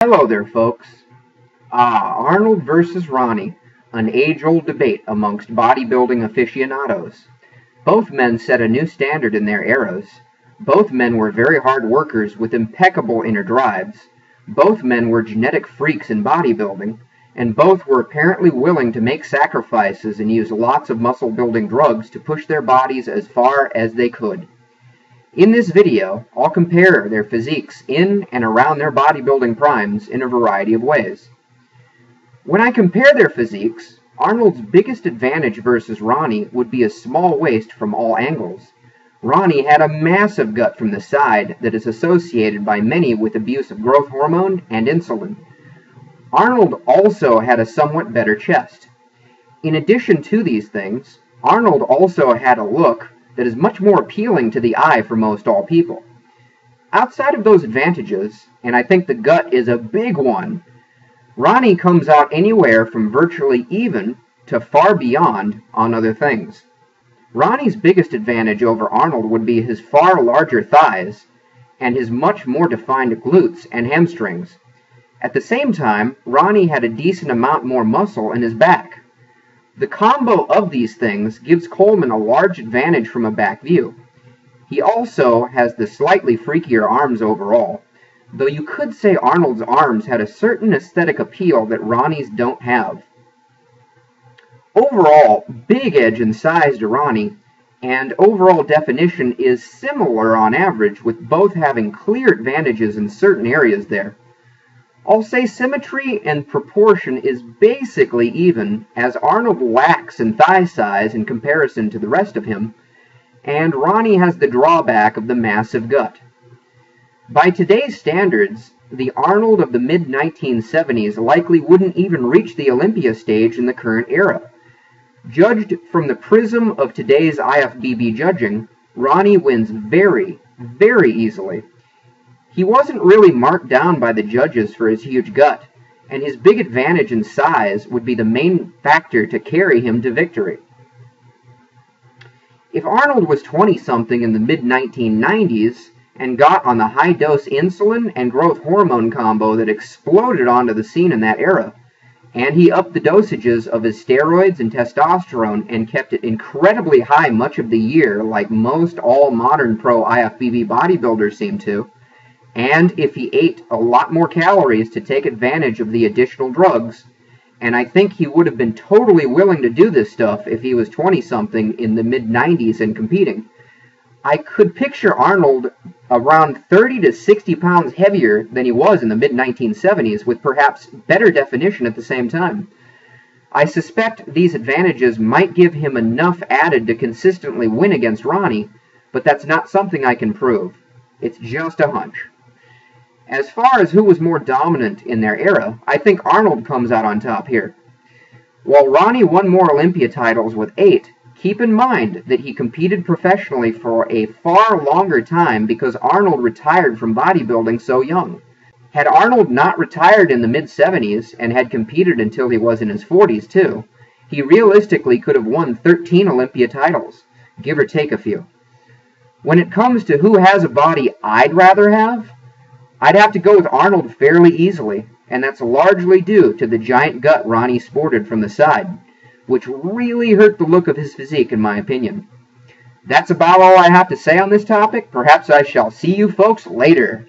Hello there, folks. Arnold versus Ronnie, an age-old debate amongst bodybuilding aficionados. Both men set a new standard in their eras. Both men were very hard workers with impeccable inner drives. Both men were genetic freaks in bodybuilding, and both were apparently willing to make sacrifices and use lots of muscle-building drugs to push their bodies as far as they could. In this video, I'll compare their physiques in and around their bodybuilding primes in a variety of ways. When I compare their physiques, Arnold's biggest advantage versus Ronnie would be a small waist from all angles. Ronnie had a massive gut from the side that is associated by many with abuse of growth hormone and insulin. Arnold also had a somewhat better chest. In addition to these things, Arnold also had a look that is much more appealing to the eye for most all people. Outside of those advantages, and I think the gut is a big one, Ronnie comes out anywhere from virtually even to far beyond on other things. Ronnie's biggest advantage over Arnold would be his far larger thighs and his much more defined glutes and hamstrings. At the same time, Ronnie had a decent amount more muscle in his back. The combo of these things gives Coleman a large advantage from a back view. He also has the slightly freakier arms overall, though you could say Arnold's arms had a certain aesthetic appeal that Ronnie's don't have. Overall, big edge and size to Ronnie, and overall definition is similar on average, with both having clear advantages in certain areas there. I'll say symmetry and proportion is basically even, as Arnold lacks in thigh size in comparison to the rest of him, and Ronnie has the drawback of the massive gut. By today's standards, the Arnold of the mid-1970s likely wouldn't even reach the Olympia stage in the current era. Judged from the prism of today's IFBB judging, Ronnie wins very, very easily. He wasn't really marked down by the judges for his huge gut, and his big advantage in size would be the main factor to carry him to victory. If Arnold was 20-something in the mid-1990s and got on the high-dose insulin and growth hormone combo that exploded onto the scene in that era, and he upped the dosages of his steroids and testosterone and kept it incredibly high much of the year like most all modern pro IFBB bodybuilders seem to, and if he ate a lot more calories to take advantage of the additional drugs, and I think he would have been totally willing to do this stuff if he was 20-something in the mid-90s and competing, I could picture Arnold around 30 to 60 pounds heavier than he was in the mid-1970s, with perhaps better definition at the same time. I suspect these advantages might give him enough added to consistently win against Ronnie, but that's not something I can prove. It's just a hunch. As far as who was more dominant in their era, I think Arnold comes out on top here. While Ronnie won more Olympia titles with 8, keep in mind that he competed professionally for a far longer time because Arnold retired from bodybuilding so young. Had Arnold not retired in the mid-70s and had competed until he was in his 40s too, he realistically could have won 13 Olympia titles, give or take a few. When it comes to who has a body I'd rather have, I'd have to go with Arnold fairly easily, and that's largely due to the giant gut Ronnie sported from the side, which really hurt the look of his physique in my opinion. That's about all I have to say on this topic. Perhaps I shall see you folks later.